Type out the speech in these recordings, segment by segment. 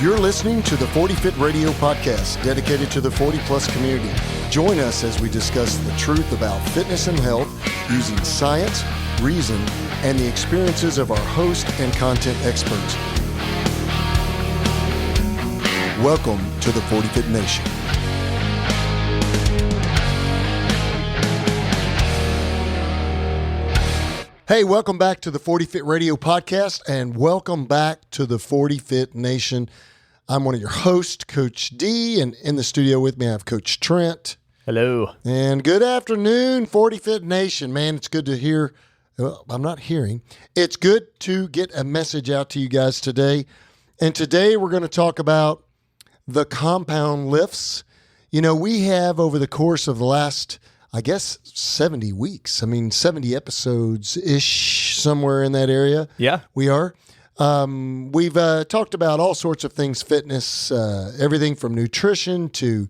You're listening to the 40 Fit Radio podcast, dedicated to the 40-plus community. Join us as we discuss the truth about fitness and health using science, reason, and the experiences of our host and content experts. Welcome to the 40 Fit Nation. Hey, welcome back to the 40 Fit Radio podcast, and welcome back to the 40 Fit Nation. I'm one of your hosts, Coach D, and in the studio with me I have Coach Trent. Hello. And good afternoon, 40 Fit Nation. Man, it's good to hear. Well, I'm not hearing. It's good to get a message out to you guys today. And today we're going to talk about the compound lifts. You know, we have over the course of the last, I guess, 70 weeks. 70 episodes-ish, somewhere in that area. Yeah. We are. We've talked about all sorts of things, fitness, everything from nutrition to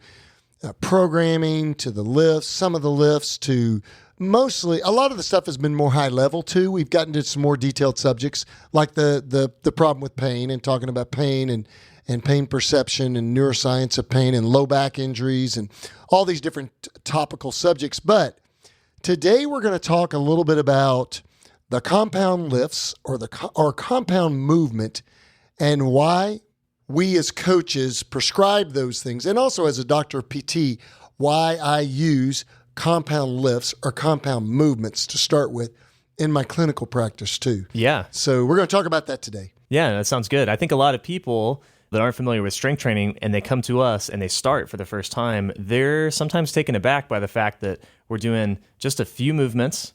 programming to the lifts, some of the lifts to mostly, a lot of the stuff has been more high level too. We've gotten to some more detailed subjects like the problem with pain and talking about pain and pain perception and neuroscience of pain and low back injuries and all these different topical subjects. But today we're going to talk a little bit about the compound lifts or compound movement and why we as coaches prescribe those things. And also as a doctor of PT, why I use compound lifts or compound movements to start with in my clinical practice too. Yeah. So we're going to talk about that today. Yeah, that sounds good. I think a lot of people that aren't familiar with strength training and they come to us and they start for the first time, they're sometimes taken aback by the fact that we're doing just a few movements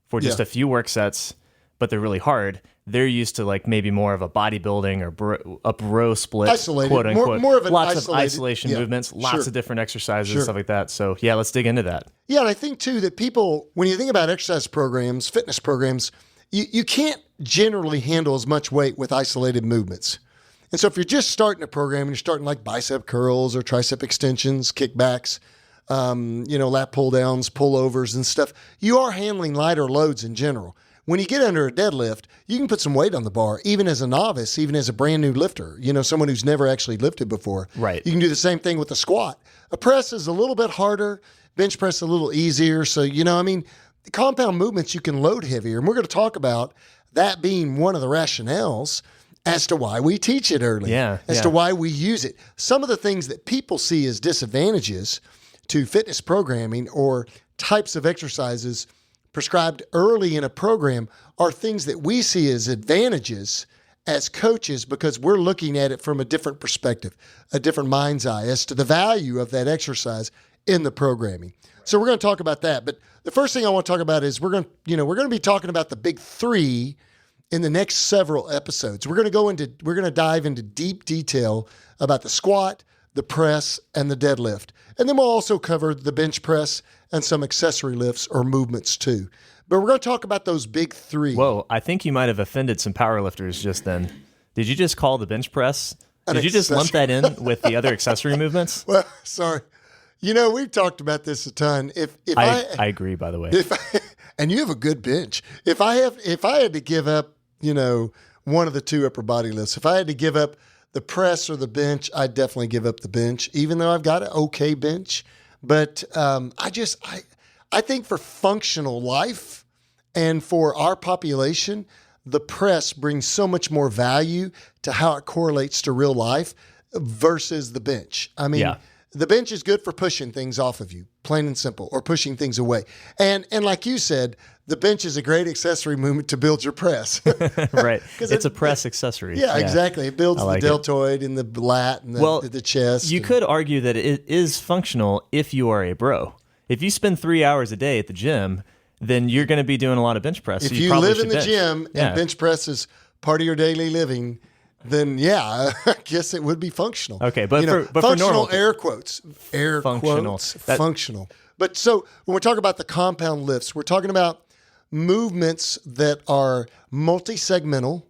for just a few work sets, but they're really hard. They're used to like maybe more of a bodybuilding or a bro split, isolated, quote unquote. More of an lots of isolation movements, lots of different exercises, and stuff like that. So yeah, let's dig into that. Yeah, and I think too that people, when you think about exercise programs, fitness programs, you can't generally handle as much weight with isolated movements. And so if you're just starting a program and you're starting like bicep curls or tricep extensions, kickbacks, lat pull downs, pullovers and stuff, you are handling lighter loads in general. When you get under a deadlift, you can put some weight on the bar, even as a novice, even as a brand new lifter, someone who's never actually lifted before. Right. You can do the same thing with a squat. A press is a little bit harder, bench press a little easier. So, the compound movements, you can load heavier. And we're going to talk about that being one of the rationales as to why we teach it early, as to why we use it. Some of the things that people see as disadvantages to fitness programming or types of exercises prescribed early in a program are things that we see as advantages as coaches because we're looking at it from a different perspective, a different mind's eye as to the value of that exercise in the programming. So we're going to talk about that. But the first thing I want to talk about is we're going to be talking about the big three in the next several episodes. We're going to dive into deep detail about the squat, the press, and the deadlift. And then we'll also cover the bench press and some accessory lifts or movements too. But we're going to talk about those big three. Whoa, I think you might have offended some powerlifters just then. Did you just call the bench press? Did you just lump that in with the other accessory movements? Well, sorry. We've talked about this a ton. I agree, by the way. And you have a good bench. If I had to give up, one of the two upper body lifts, if I had to give up the press or the bench, I'd definitely give up the bench, even though I've got an okay bench. But I think for functional life and for our population, the press brings so much more value to how it correlates to real life versus the bench. The bench is good for pushing things off of you, plain and simple, or pushing things away. And like you said, the bench is a great accessory movement to build your press. Right. It's a press accessory. Yeah, exactly. It builds the deltoid and the lat and the chest. You could argue that it is functional if you are a bro. If you spend 3 hours a day at the gym, then you're going to be doing a lot of bench press. If you live in the gym and bench press is part of your daily living, then I guess it would be functional. Okay, but for functional normal, air quotes, functional. But so when we talk about the compound lifts, we're talking about movements that are multi-segmental.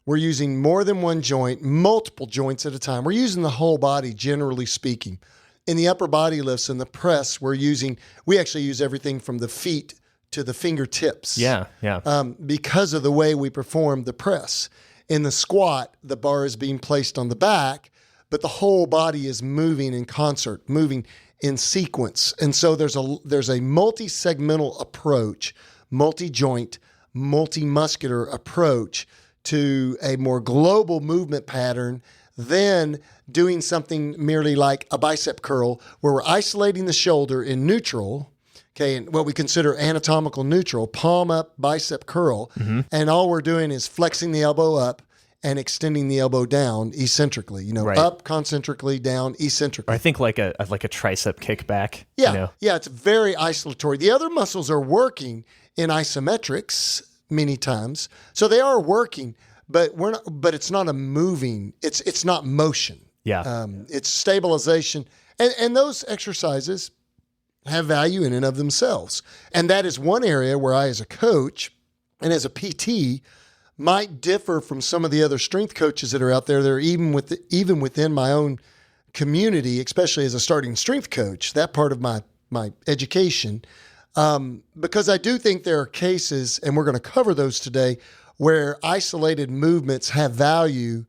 We're using more than one joint, multiple joints at a time. We're using the whole body, generally speaking. In the upper body lifts and the press, we actually use everything from the feet to the fingertips. Because of the way we perform the press. In the squat, the bar is being placed on the back but the whole body is moving in concert, moving in sequence. And so there's a multi-segmental approach, multi-joint, multi-muscular approach to a more global movement pattern than doing something merely like a bicep curl, where we're isolating the shoulder in neutral, okay, and what we consider anatomical neutral, palm up bicep curl, and all we're doing is flexing the elbow up and extending the elbow down eccentrically, up concentrically, down eccentrically. Or I think like a tricep kickback. Yeah, yeah, it's very isolatory. The other muscles are working in isometrics many times, so they are working, but it's not a moving. It's not motion. Yeah, it's stabilization, and those exercises have value in and of themselves. And that is one area where I, as a coach and as a PT, might differ from some of the other strength coaches that are out there. They're even within my own community, especially as a starting strength coach, that part of my education, because I do think there are cases, and we're going to cover those today, where isolated movements have value,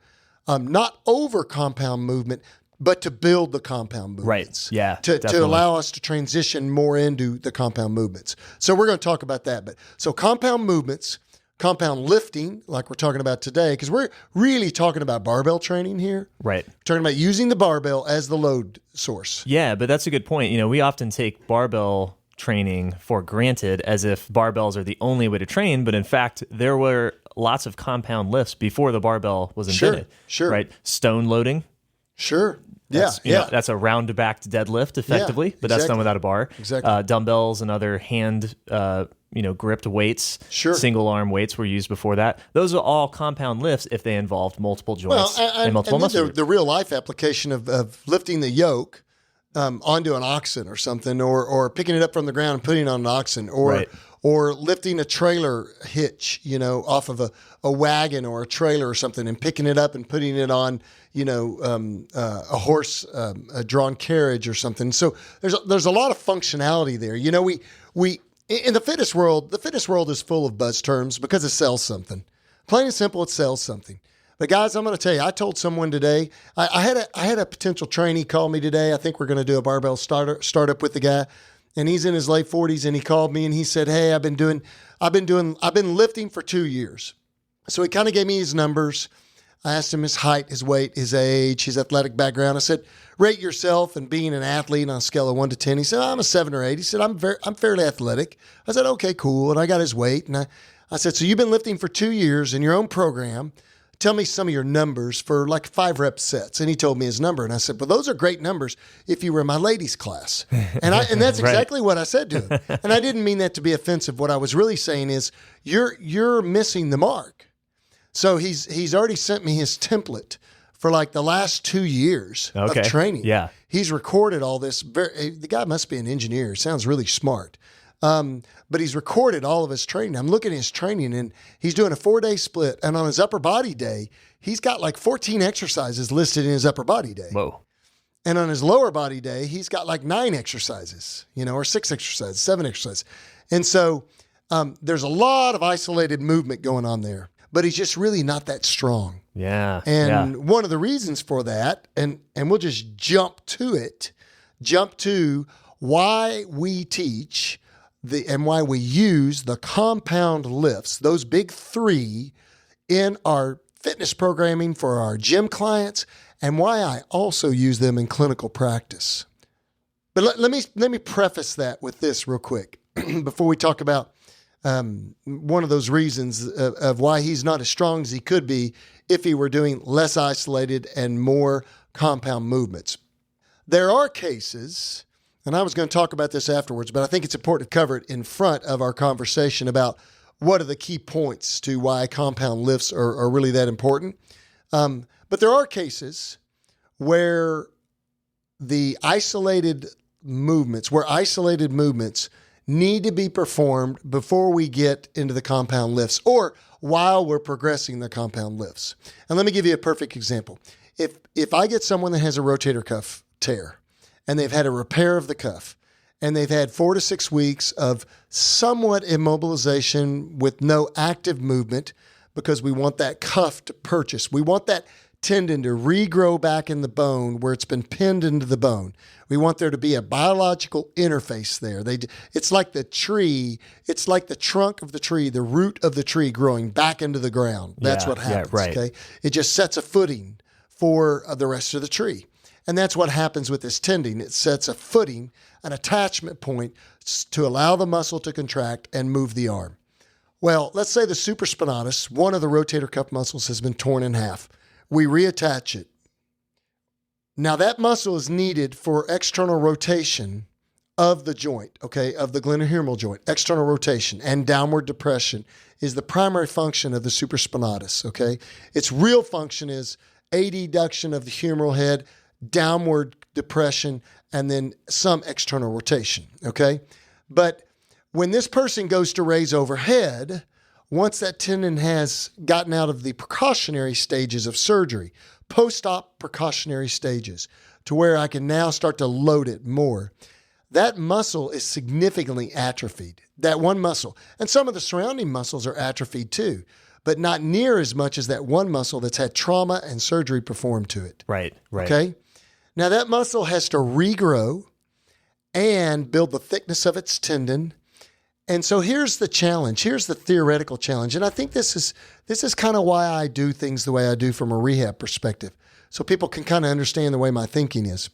not over compound movement, but to build the compound movements. Right. Yeah. To allow us to transition more into the compound movements. So we're going to talk about that. So compound movements, compound lifting, like we're talking about today, because we're really talking about barbell training here. Right. We're talking about using the barbell as the load source. Yeah, but that's a good point. We often take barbell training for granted as if barbells are the only way to train, but in fact, there were lots of compound lifts before the barbell was invented. Sure. Right? Stone loading. Sure. That's a round-backed deadlift, effectively, but that's done without a bar. Exactly. Dumbbells and other hand, gripped weights, Sure. single-arm weights were used before that. Those are all compound lifts if they involved multiple joints and multiple muscles. The real-life application of lifting the yoke onto an oxen or something, or picking it up from the ground and putting it on an oxen, or lifting a trailer hitch, off of a wagon or a trailer or something, and picking it up and putting it on, a horse, a drawn carriage or something. So there's a lot of functionality there. We in the fitness world is full of buzz terms because it sells something. Plain and simple, it sells something. But guys, I'm going to tell you, I told someone today, I had a potential trainee call me today. I think we're going to do a barbell startup with the guy. And he's in his late 40s, and he called me and he said, "Hey, I've been lifting for 2 years." So he kind of gave me his numbers. I asked him his height, his weight, his age, his athletic background. I said, "Rate yourself and being an athlete on a scale of 1 to 10. He said, "I'm a 7 or 8. He said, "I'm fairly athletic." I said, "Okay, cool." And I got his weight, and I said, "So you've been lifting for 2 years in your own program. Tell me some of your numbers for like 5 rep sets." And he told me his number. And I said, "Well, those are great numbers if you were in my ladies class." And that's exactly what I said to him. And I didn't mean that to be offensive. What I was really saying is you're missing the mark. So he's already sent me his template for like the last 2 years of training. Yeah. He's recorded all this. The guy must be an engineer. Sounds really smart. But he's recorded all of his training. I'm looking at his training, and he's doing a 4-day split. And on his upper body day, he's got like 14 exercises listed in his upper body day. Whoa. And on his lower body day, he's got like 9 exercises, or 6 exercises, 7 exercises. And so there's a lot of isolated movement going on there, but he's just really not that strong. Yeah. And one of the reasons for that, and we'll just jump to why we teach and why we use the compound lifts, those big 3 in our fitness programming for our gym clients, and why I also use them in clinical practice. But let me preface that with this real quick before we talk about one of those reasons of why he's not as strong as he could be if he were doing less isolated and more compound movements. There are cases, and I was going to talk about this afterwards, but I think it's important to cover it in front of our conversation about what are the key points to why compound lifts are really that important. But there are cases where isolated movements need to be performed before we get into the compound lifts or while we're progressing the compound lifts. And let me give you a perfect example. If I get someone that has a rotator cuff tear, and they've had a repair of the cuff, and they've had 4 to 6 weeks of somewhat immobilization with no active movement, because we want that cuff to purchase. We want that tendon to regrow back in the bone where it's been pinned into the bone. We want there to be a biological interface there. It's like the tree. It's like the trunk of the tree, the root of the tree growing back into the ground. That's what happens. Right. Okay, it just sets a footing for the rest of the tree. And that's what happens with this tendon. It sets a footing, an attachment point to allow the muscle to contract and move the arm. Well, let's say the supraspinatus, one of the rotator cuff muscles, has been torn in half. We reattach it. Now that muscle is needed for external rotation of the joint, okay, of the glenohumeral joint. External rotation and downward depression is the primary function of the supraspinatus, okay? Its real function is adduction of the humeral head, downward depression, and then some external rotation, okay? But when this person goes to raise overhead, once that tendon has gotten out of the precautionary stages of surgery, post-op precautionary stages, to where I can now start to load it more, that muscle is significantly atrophied, that one muscle. And some of the surrounding muscles are atrophied too, but not near as much as that one muscle that's had trauma and surgery performed to it. Right. Okay? Now that muscle has to regrow and build the thickness of its tendon. And so here's the challenge. Here's the theoretical challenge. And I think this is kind of why I do things the way I do from a rehab perspective, so people can kind of understand the way my thinking is.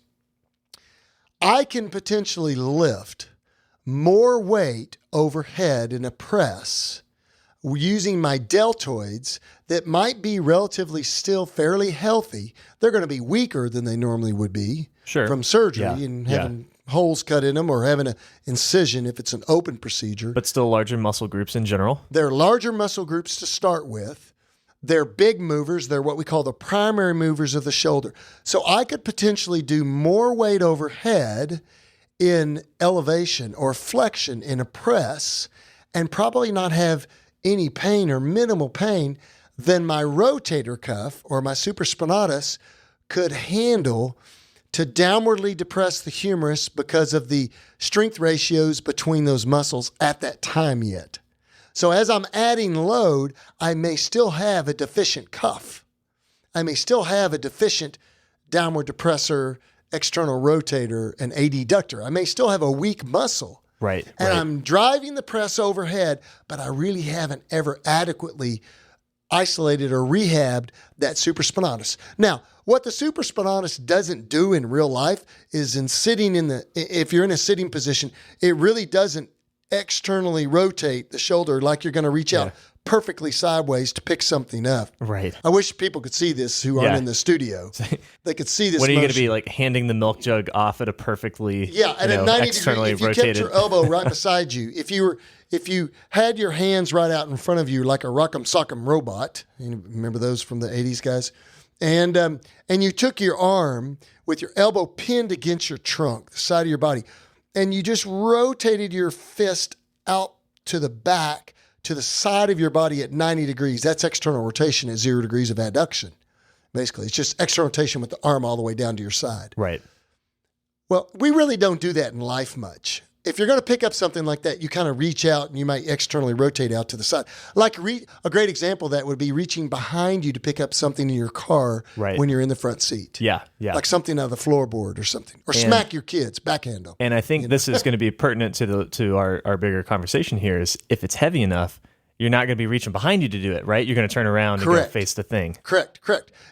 I can potentially lift more weight overhead in a press using my deltoids that might be relatively still fairly healthy. They're going to be weaker than they normally would be from surgery and having holes cut in them or having an incision if it's an open procedure. But still larger muscle groups in general. They're larger muscle groups to start with. They're big movers. They're what we call the primary movers of the shoulder. So I could potentially do more weight overhead in elevation or flexion in a press and probably not have any pain or minimal pain than my rotator cuff or my supraspinatus could handle to downwardly depress the humerus because of the strength ratios between those muscles at that time yet. So as I'm adding load, I may still have a deficient cuff. I may still have a deficient downward depressor, external rotator, and adductor. I may still have a weak muscle. Right. And I'm driving the press overhead, but I really haven't ever adequately isolated or rehabbed that supraspinatus. Now, what the supraspinatus doesn't do in real life is if you're in a sitting position, it really doesn't externally rotate the shoulder like you're going to reach out perfectly sideways to pick something up. Right. I wish people could see this who aren't in the studio. They could see this. What are you going to be like, handing the milk jug off at a perfectly at a 90 externally degree? If rotated... you kept your elbow right beside you, if you had your hands right out in front of you like a rock'em sock'em robot, you remember those from the 80s guys? And you took your arm with your elbow pinned against your trunk, the side of your body, and you just rotated your fist out to the back, to the side of your body at 90 degrees. That's external rotation at 0 degrees of adduction. Basically, it's just external rotation with the arm all the way down to your side. Right. Well, we really don't do that in life much. If you're going to pick up something like that, you kind of reach out and you might externally rotate out to the side. Like a great example of that would be reaching behind you to pick up something in your car when you're in the front seat. Yeah. Like something out of the floorboard or something. Or smack your kids, backhand them. And I think this is going to be pertinent to our bigger conversation here is if it's heavy enough, you're not going to be reaching behind you to do it, right? You're going to turn around and go face the thing. Correct.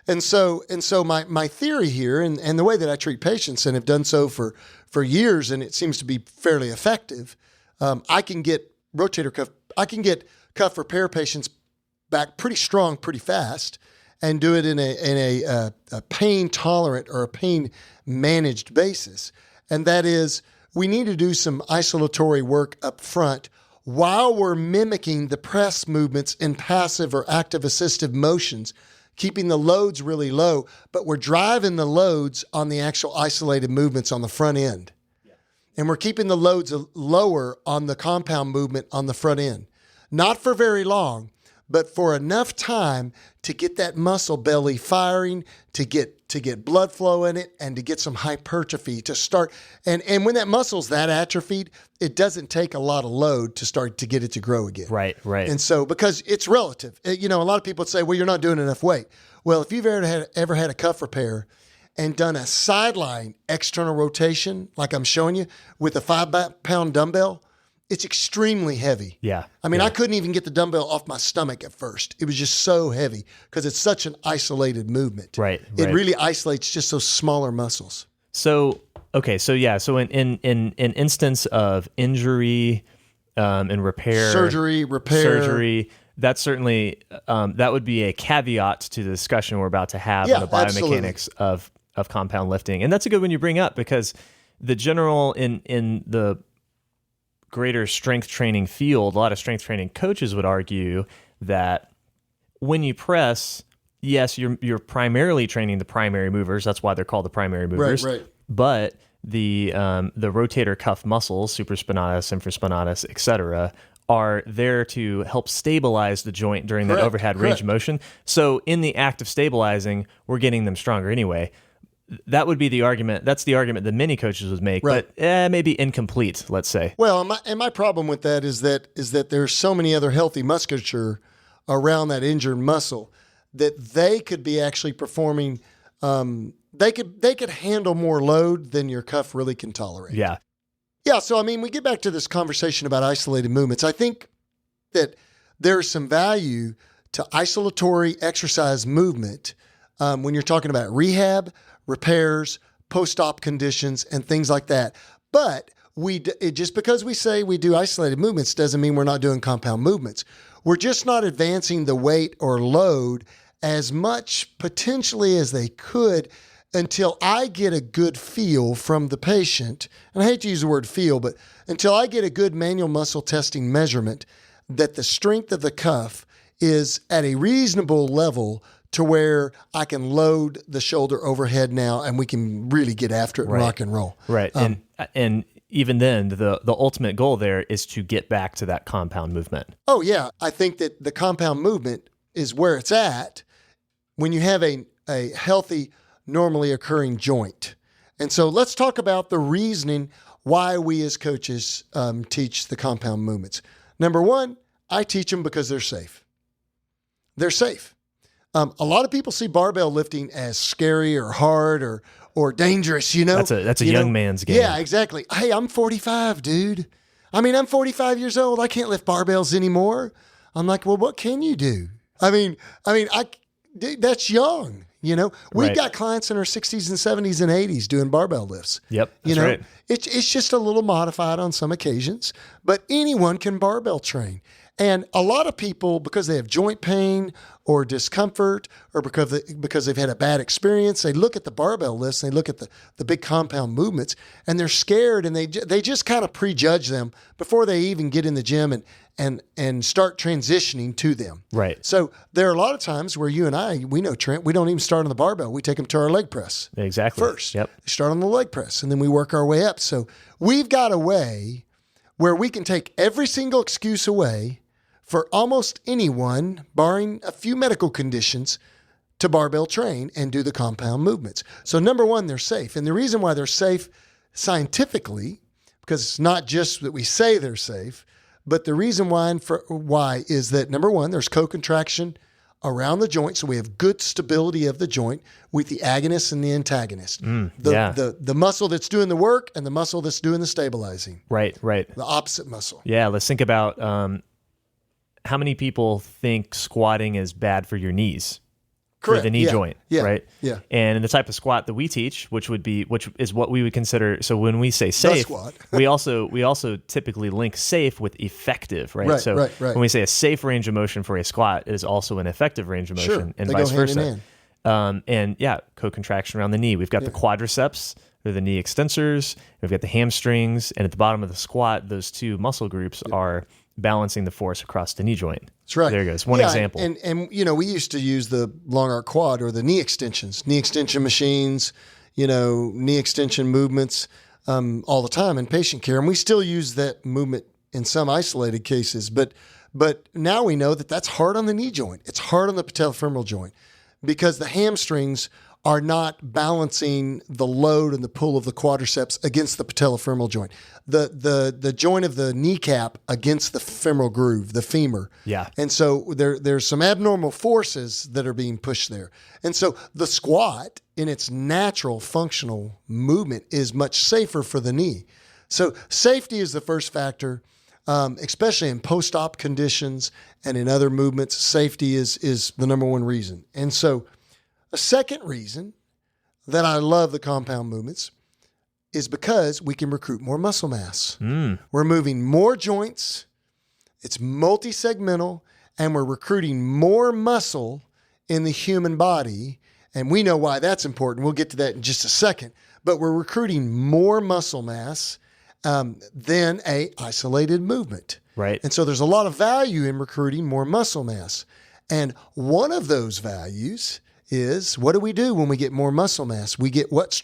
And so my theory here and the way that I treat patients and have done so for years, and it seems to be fairly effective, I can get cuff repair patients back pretty strong, pretty fast, and do it in a pain tolerant or a pain managed basis. And that is, we need to do some isolatory work up front while we're mimicking the press movements in passive or active assistive motions, keeping the loads really low, but we're driving the loads on the actual isolated movements on the front end. Yeah. And we're keeping the loads lower on the compound movement on the front end. Not for very long, but for enough time to get that muscle belly firing, to get blood flow in it, and to get some hypertrophy to start. And when that muscle's that atrophied, it doesn't take a lot of load to start to get it to grow again. Right. And so, because it's relative, a lot of people would say, well, you're not doing enough weight. Well, if you've ever had a cuff repair and done a sideline external rotation, like I'm showing you, with a 5-pound dumbbell, it's extremely heavy. Yeah. I mean, I couldn't even get the dumbbell off my stomach at first. It was just so heavy because it's such an isolated movement. Right. It really isolates just those smaller muscles. So, okay. So yeah. So in instance of injury, and repair, surgery, that's certainly, that would be a caveat to the discussion we're about to have on the biomechanics of compound lifting. And that's a good one you bring up, because the general in the greater strength training field, a lot of strength training coaches would argue that when you press, yes, you're primarily training the primary movers. That's why they're called the primary movers. Right. But the rotator cuff muscles, supraspinatus, infraspinatus, etc., are there to help stabilize the joint during that overhead range of motion. So in the act of stabilizing, we're getting them stronger anyway. That would be the argument. That's the argument that many coaches would make, but maybe incomplete, let's say. Well, my problem with that is that there's so many other healthy musculature around that injured muscle that they could be actually performing. They could handle more load than your cuff really can tolerate. Yeah. So I mean, we get back to this conversation about isolated movements. I think that there's some value to isolatory exercise movement when you're talking about rehab, repairs, post-op conditions, and things like that. But just because we say we do isolated movements doesn't mean we're not doing compound movements. We're just not advancing the weight or load as much potentially as they could until I get a good feel from the patient. And I hate to use the word feel, but until I get a good manual muscle testing measurement that the strength of the cuff is at a reasonable level to where I can load the shoulder overhead now and we can really get after it and rock and roll. Right. And even then, the ultimate goal there is to get back to that compound movement. Oh, yeah. I think that the compound movement is where it's at when you have a healthy, normally occurring joint. And so let's talk about the reasoning why we as coaches teach the compound movements. Number one, I teach them because they're safe. They're safe. A lot of people see barbell lifting as scary or hard or dangerous, That's a young man's game. Yeah, exactly. Hey, I'm 45, dude. I mean, I'm 45 years old. I can't lift barbells anymore. I'm like, well, what can you do? I mean, that's young. We've got clients in our 60s and 70s and 80s doing barbell lifts. Yep, that's right. It's just a little modified on some occasions, but anyone can barbell train. And a lot of people, because they have joint pain or discomfort or because they've had a bad experience, they look at the barbell lifts, they look at the big compound movements, and they're scared, and they just kind of prejudge them before they even get in the gym and start transitioning to them. Right. So there are a lot of times where you and I, we know Trent, we don't even start on the barbell. We take them to our leg press. Exactly. First. Yep. They start on the leg press, and then we work our way up. So we've got a way where we can take every single excuse away for almost anyone, barring a few medical conditions, to barbell train and do the compound movements. So number one, they're safe. And the reason why they're safe scientifically, because it's not just that we say they're safe, but the reason why is that, number one, there's co-contraction around the joint, so we have good stability of the joint with the agonist and the antagonist. The muscle that's doing the work and the muscle that's doing the stabilizing. Right. The opposite muscle. Yeah, let's think about how many people think squatting is bad for your knees? Correct. For the knee joint, right? Yeah. And in the type of squat that we teach, which is what we would consider. So when we say safe, we also typically link safe with effective, right? So when we say a safe range of motion for a squat, it is also an effective range of motion, and vice versa. And co-contraction around the knee. We've got the quadriceps, or the knee extensors. We've got the hamstrings, and at the bottom of the squat, those two muscle groups are balancing the force across the knee joint. That's right. There goes. One example. And we used to use the long arc quad or the knee extensions, knee extension machines, knee extension movements all the time in patient care. And we still use that movement in some isolated cases. But now we know that that's hard on the knee joint. It's hard on the patellofemoral joint because the hamstrings are not balancing the load and the pull of the quadriceps against the patellofemoral joint. The joint of the kneecap against the femoral groove, the femur. Yeah. And so there's some abnormal forces that are being pushed there. And so the squat in its natural functional movement is much safer for the knee. So safety is the first factor, especially in post-op conditions and in other movements. Safety is the number one reason. And so a second reason that I love the compound movements is because we can recruit more muscle mass. We're moving more joints, it's multi-segmental, and we're recruiting more muscle in the human body. And we know why that's important. We'll get to that in just a second. But we're recruiting more muscle mass than a isolated movement. Right. And so there's a lot of value in recruiting more muscle mass. And one of those values is, what do we do when we get more muscle mass? We get what?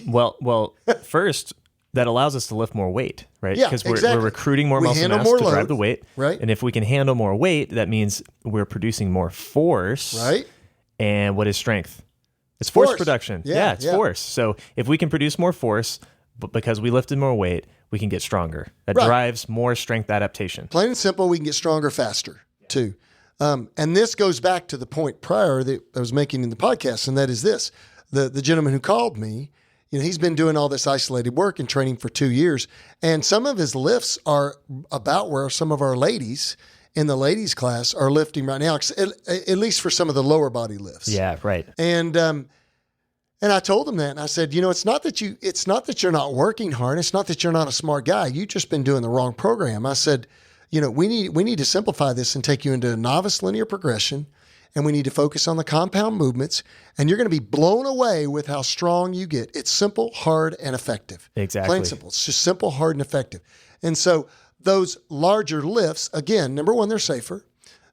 Well, first, that allows us to lift more weight, right? Yeah, because exactly. we're recruiting more muscle mass more to load, drive the weight. right? And if we can handle more weight, that means we're producing more force. Right. And what is strength? It's force production. Yeah, It's force. So if we can produce more force, but because we lifted more weight, we can get stronger. That drives more strength adaptation. Plain and simple, we can get stronger faster too. And this goes back to the point prior that I was making in the podcast, and that is this. The gentleman who called me, he's been doing all this isolated work and training for 2 years, and some of his lifts are about where some of our ladies in the ladies class are lifting right now, at least for some of the lower body lifts. Yeah, right. And I told him that, and I said, it's not that you're not working hard. It's not that you're not a smart guy. You've just been doing the wrong program. I said, we need to simplify this and take you into a novice linear progression, and we need to focus on the compound movements, and you're going to be blown away with how strong you get. It's simple, hard, and effective. Exactly. Plain simple. It's just simple, hard, and effective. And so those larger lifts, again, number one, they're safer.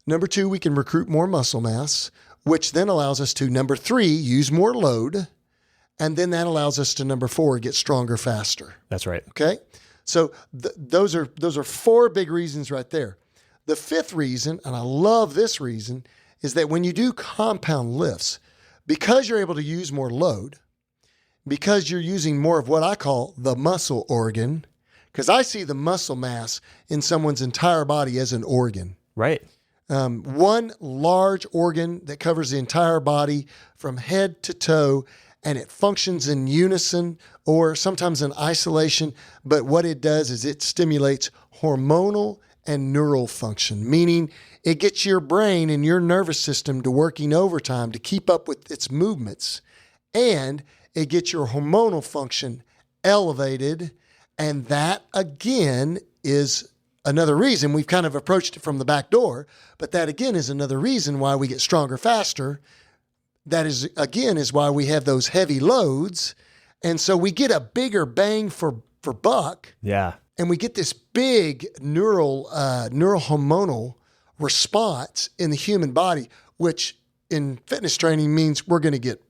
Number two, we can recruit more muscle mass, which then allows us to, number three, use more load. And then that allows us to, number four, get stronger faster. That's right. Okay? So those are four big reasons right there. The fifth reason, and I love this reason, is that when you do compound lifts, because you're able to use more load, because you're using more of what I call the muscle organ, because I see the muscle mass in someone's entire body as an organ. Right. One large organ that covers the entire body from head to toe, and it functions in unison or sometimes in isolation. But what it does is it stimulates hormonal and neural function, meaning it gets your brain and your nervous system to working overtime to keep up with its movements, and it gets your hormonal function elevated. And that, again, is another reason we've kind of approached it from the back door, but that, again, is another reason why we get stronger faster. That is, again, is why we have those heavy loads. And so we get a bigger bang for buck. Yeah. And we get this big neural hormonal response in the human body, which in fitness training means we're going to get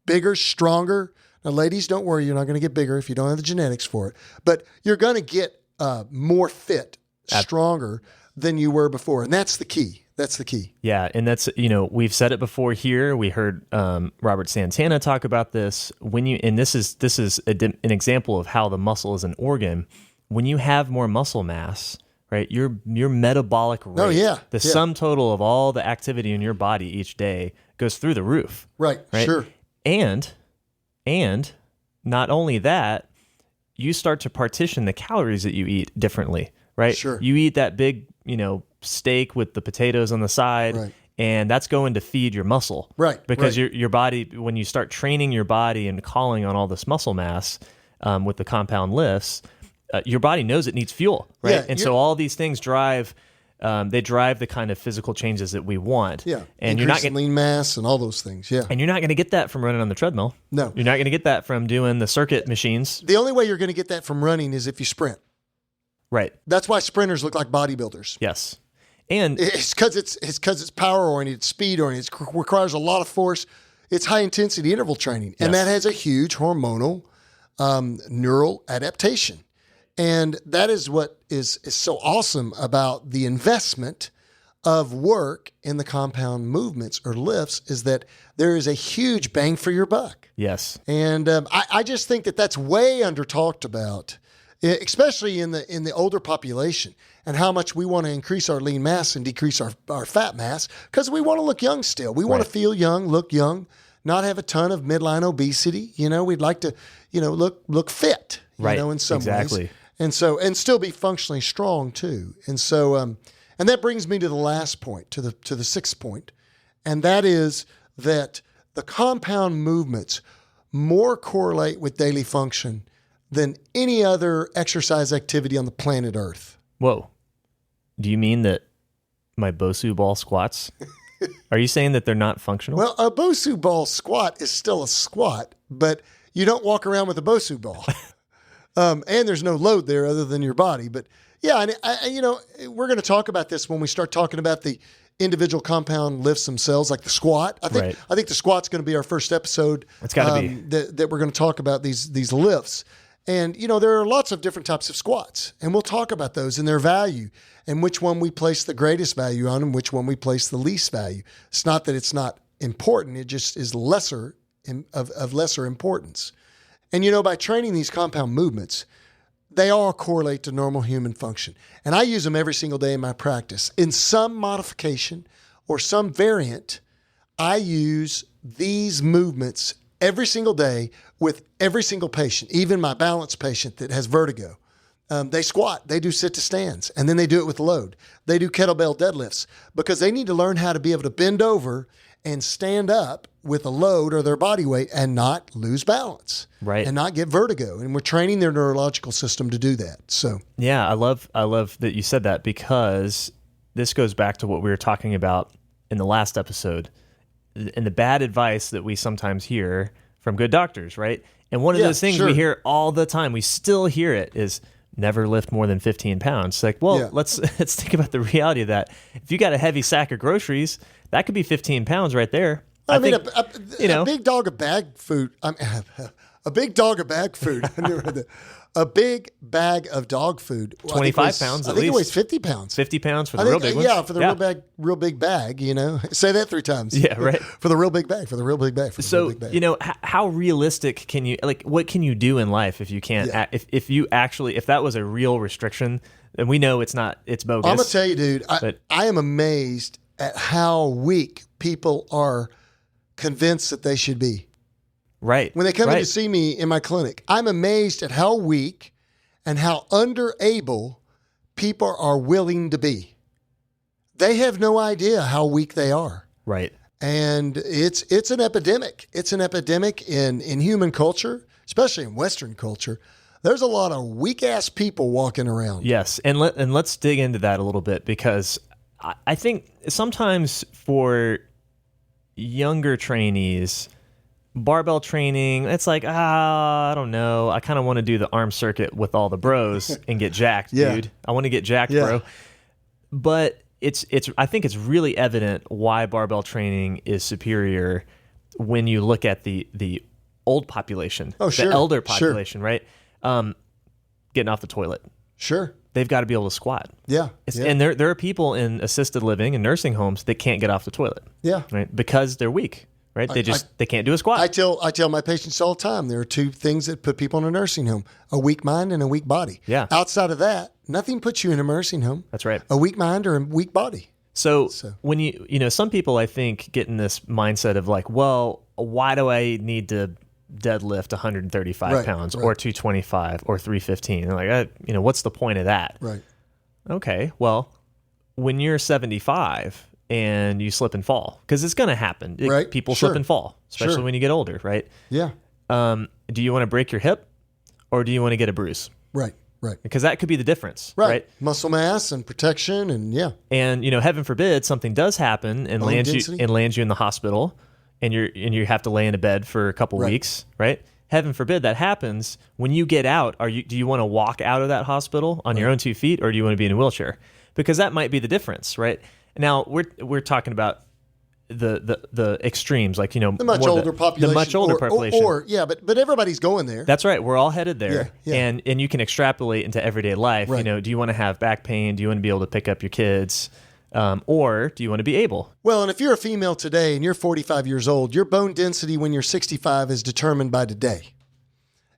bigger, stronger. Now, ladies, don't worry. You're not going to get bigger if you don't have the genetics for it. But you're going to get more fit, stronger than you were before. And that's the key. That's the key. Yeah, and that's, we've said it before here. We heard Robert Santana talk about this. This is an example of how the muscle is an organ. When you have more muscle mass, right, your metabolic rate, the sum total of all the activity in your body each day goes through the roof. Right? Sure. And not only that, you start to partition the calories that you eat differently, right? Sure. You eat that big, steak with the potatoes on the side, right, and that's going to feed your muscle. Right. Because your body, when you start training your body and calling on all this muscle mass with the compound lifts, your body knows it needs fuel, right? Yeah, and so all these things drive the kind of physical changes that we want. Yeah. And you're not getting lean mass and all those things. Yeah. And you're not going to get that from running on the treadmill. No. You're not going to get that from doing the circuit machines. The only way you're going to get that from running is if you sprint. Right. That's why sprinters look like bodybuilders. Yes. And it's because it's power oriented, speed oriented. It requires a lot of force. It's high intensity interval training, and that has a huge hormonal neural adaptation. And that is what is so awesome about the investment of work in the compound movements or lifts, is that there is a huge bang for your buck. Yes. And I just think that that's way under talked about, especially in the older population, and how much we want to increase our lean mass and decrease our fat mass, because we want to look young still. We want to feel young, look young, not have a ton of midline obesity. We'd like to, look fit, in some ways. And still be functionally strong too. And so, and that brings me to the last point, to the sixth point. And that is that the compound movements more correlate with daily function than any other exercise activity on the planet Earth. Whoa. Do you mean that my Bosu ball squats, are you saying that they're not functional? Well, a Bosu ball squat is still a squat, but you don't walk around with a Bosu ball. And there's no load there other than your body. But yeah, and we're going to talk about this when we start talking about the individual compound lifts themselves, like the squat. I think the squat's going to be our first episode. It's got to be that we're going to talk about these lifts. And there are lots of different types of squats, and we'll talk about those and their value, and which one we place the greatest value on, and which one we place the least value. It's not that it's not important; it just is lesser of lesser importance. And by training these compound movements, they all correlate to normal human function. And I use them every single day in my practice. In some modification or some variant, I use these movements every single day with every single patient, even my balance patient that has vertigo. They squat, they do sit to stands, and then they do it with load. They do kettlebell deadlifts because they need to learn how to be able to bend over and stand up with a load or their body weight and not lose balance, right, and not get vertigo. And we're training their neurological system to do that. So yeah, I love that you said that, because this goes back to what we were talking about in the last episode and the bad advice that we sometimes hear from good doctors, right? And one of those things we hear all the time, we still hear it, is never lift more than 15 pounds. It's like, well, let's think about the reality of that. If you got a heavy sack of groceries, that could be 15 pounds right there. I mean, a big dog of bag food. A big dog of bag food. I never heard that. A big bag of dog food. 25 pounds at least. I think it weighs 50 pounds. 50 pounds for the real big ones. Yeah, for the real big bag, Say that 3 times. Yeah, right. For the real big bag, for the real big bag, for the real big bag. How realistic can you, what can you do in life if you can't, if that was a real restriction, and we know it's not, it's bogus. I'm going to tell you, dude, I am amazed at how weak people are convinced that they should be. Right. When they come in to see me in my clinic, I'm amazed at how weak and how underable people are willing to be. They have no idea how weak they are. Right. And it's an epidemic. It's an epidemic in human culture, especially in Western culture. There's a lot of weak-ass people walking around. Yes. And let's dig into that a little bit, because I think sometimes for younger trainees, barbell training, it's like, I don't know. I kind of want to do the arm circuit with all the bros and get jacked, dude. I want to get jacked, bro. But I think it's really evident why barbell training is superior when you look at the old population, the elder population, right? Getting off the toilet. Sure. They've got to be able to squat. Yeah. And there are people in assisted living and nursing homes that can't get off the toilet. Yeah. Right? Because they're weak. Right? They can't do a squat. I tell my patients all the time, there are 2 things that put people in a nursing home: a weak mind and a weak body. Yeah. Outside of that, nothing puts you in a nursing home. That's right. A weak mind or a weak body. So when some people, I think, get in this mindset of like, well, why do I need to deadlift 135 pounds or 225 or 315? And like, what's the point of that? Right. Okay. Well, when you're 75 and you slip and fall, because it's going to happen. People slip and fall, especially when you get older, right? Yeah. Do you want to break your hip, or do you want to get a bruise? Right. Because that could be the difference, right? Muscle mass and protection, and And heaven forbid something does happen and lands you in the hospital, and you have to lay in a bed for a couple weeks, right? Heaven forbid that happens. When you get out, do you want to walk out of that hospital on your own 2 feet, or do you want to be in a wheelchair? Because that might be the difference, right? Now we're talking about the extremes, like, the much older population. The much older population. But everybody's going there. That's right. We're all headed there. Yeah. And you can extrapolate into everyday life. Right. Do you want to have back pain? Do you want to be able to pick up your kids? Or do you want to be able? Well, and if you're a female today and you're 45 years old, your bone density when you're 65 is determined by today.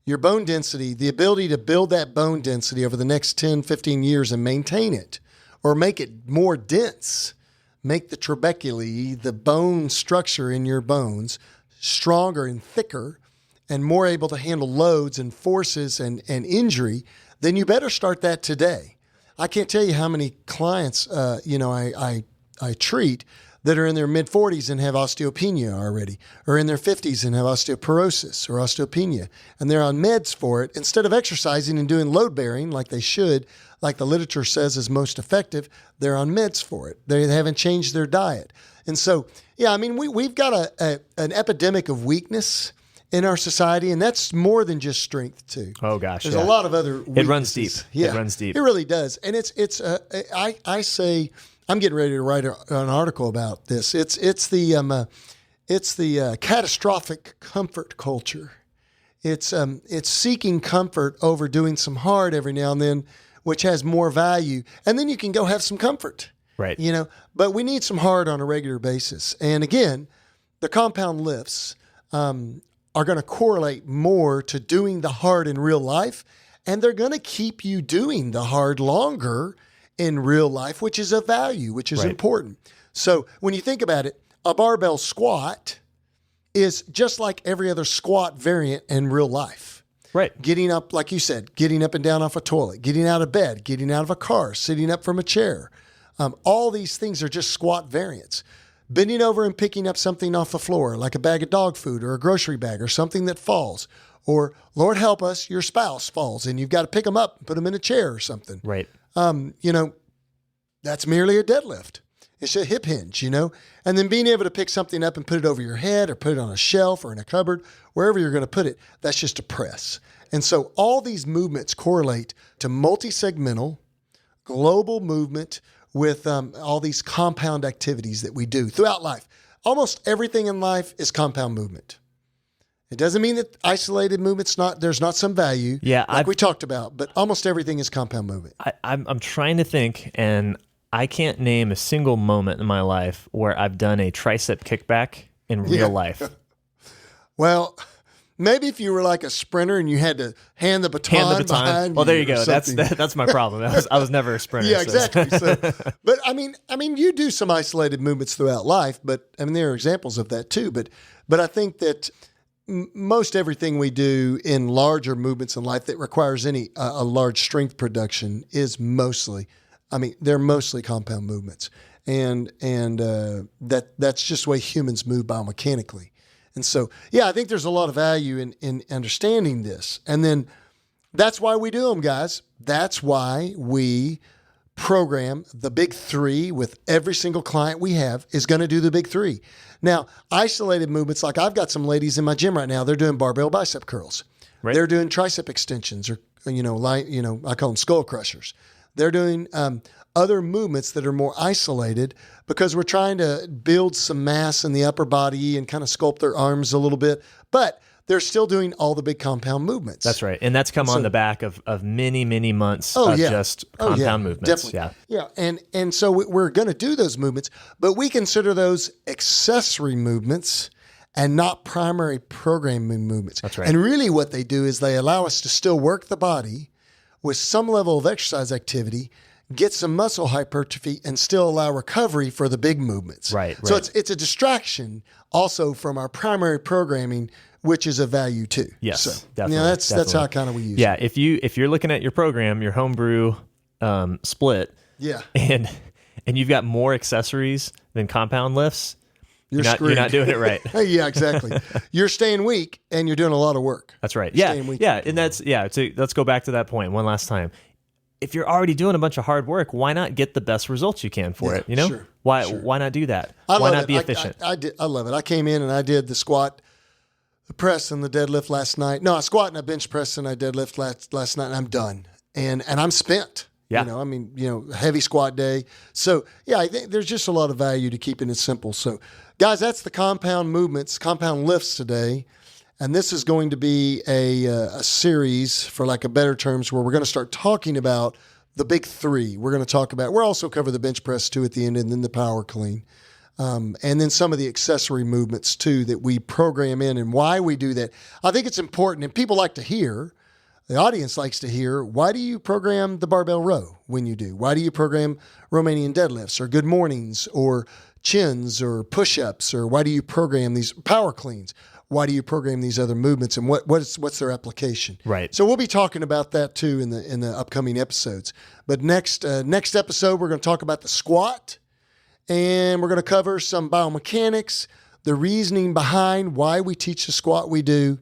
Your bone density, the ability to build that bone density over the next 10, 15 years and maintain it, or make it more dense, make the trabeculae, the bone structure in your bones, stronger and thicker and more able to handle loads and forces and injury, then you better start that today. I can't tell you how many clients, I treat that are in their mid-40s and have osteopenia already, or in their 50s and have osteoporosis or osteopenia, and they're on meds for it. Instead of exercising and doing load-bearing like they should, like the literature says is most effective, they're on meds for it. They haven't changed their diet. And so, we've got an epidemic of weakness in our society, and that's more than just strength too. Oh gosh, there's a lot of other weaknesses. It runs deep. Yeah, it runs deep. It really does. And I say I'm getting ready to write an article about this. It's the catastrophic comfort culture. It's seeking comfort over doing some hard every now and then, which has more value, and then you can go have some comfort. Right. But we need some hard on a regular basis. And again, the compound lifts are going to correlate more to doing the hard in real life, and they're going to keep you doing the hard longer in real life, which is a value, which is important. So when you think about it, a barbell squat is just like every other squat variant in real life. Right. Getting up, like you said, getting up and down off a toilet, getting out of bed, getting out of a car, sitting up from a chair. All these things are just squat variants. Bending over and picking up something off the floor, like a bag of dog food or a grocery bag or something that falls. Or, Lord help us, your spouse falls and you've got to pick them up and put them in a chair or something. Right. That's merely a deadlift. It's a hip hinge, and then being able to pick something up and put it over your head or put it on a shelf or in a cupboard, wherever you're going to put it, that's just a press. And so all these movements correlate to multi-segmental, global movement with all these compound activities that we do throughout life. Almost everything in life is compound movement. It doesn't mean that isolated movements there's not some value, we talked about, but almost everything is compound movement. I'm trying to think, and I can't name a single moment in my life where I've done a tricep kickback in real life. Well, maybe if you were like a sprinter and you had to hand the baton behind. Well, there you go. That's my problem. I was never a sprinter. Yeah, exactly. So, but I mean, you do some isolated movements throughout life, but there are examples of that too. But I think that most everything we do in larger movements in life that requires a large strength production is they're mostly compound movements, and that's just the way humans move biomechanically. And so, I think there's a lot of value in understanding this. And then that's why we do them, guys. That's why we program the big three with every single client we have is going to do the big three. Now, isolated movements, like I've got some ladies in my gym right now, they're doing barbell bicep curls. Right. They're doing tricep extensions or, I call them skull crushers. They're doing other movements that are more isolated because we're trying to build some mass in the upper body and kind of sculpt their arms a little bit, but they're still doing all the big compound movements. That's right. And that's come on the back of many, many months of just compound movements. Definitely. Yeah. And so we're going to do those movements, but we consider those accessory movements and not primary programming movements. That's right. And really what they do is they allow us to still work the body with some level of exercise activity, get some muscle hypertrophy, and still allow recovery for the big movements. Right. So it's a distraction also from our primary programming, which is a value too. Yes, so, definitely. That's how kind of we use it. Yeah, if you're looking at your program, your homebrew split, and you've got more accessories than compound lifts, you're not doing it right. Yeah, exactly. You're staying weak and you're doing a lot of work. That's right. You're staying weak. And let's go back to that point one last time. If you're already doing a bunch of hard work, why not get the best results you can for it? Sure, why not do that? Why not be efficient? I love it. I came in and I did the squat, the press, and the deadlift last night. No, I squat and I bench press and I deadlift last night, and I'm done. And I'm spent. Yeah. Heavy squat day. So, yeah, I think there's just a lot of value to keeping it simple. So, guys, that's the compound movements, compound lifts today. And this is going to be a series, for lack of better terms, where we're going to start talking about the big three. We'll also cover the bench press too at the end, and then the power clean. And then some of the accessory movements too that we program in and why we do that. I think it's important, and people like to hear, the audience likes to hear, why do you program the barbell row when you do? Why do you program Romanian deadlifts or good mornings or chins or push-ups, or why do you program these power cleans? Why do you program these other movements, and what's their application? Right. So we'll be talking about that too in the upcoming episodes. But next episode, we're going to talk about the squat, and we're going to cover some biomechanics, the reasoning behind why we teach the squat we do,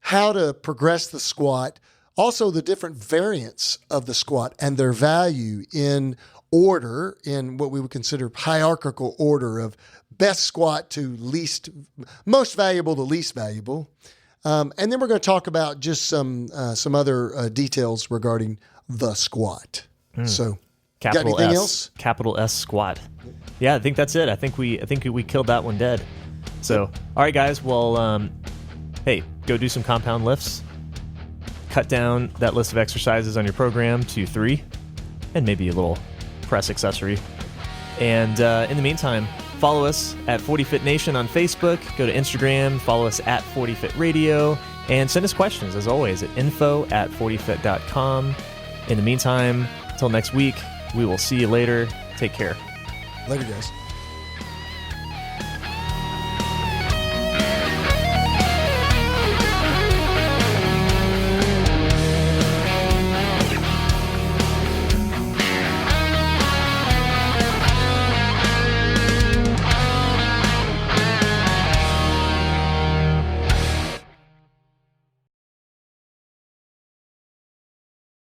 how to progress the squat, also the different variants of the squat and their value in order, in what we would consider hierarchical order of best squat to most valuable to least valuable. And then we're going to talk about just some other details regarding the squat. So, Capital got anything S, else? Capital S squat. Yeah, I think that's it. I think we killed that one dead. So, all right, guys. Well, hey, go do some compound lifts. Cut down that list of exercises on your program to 3, and maybe a little press accessory. And in the meantime, follow us at 40Fit Nation on Facebook. Go to Instagram, follow us at 40Fit Radio, and send us questions, as always, at info@40fit.com. In the meantime, until next week, we will see you later. Take care. Later, guys.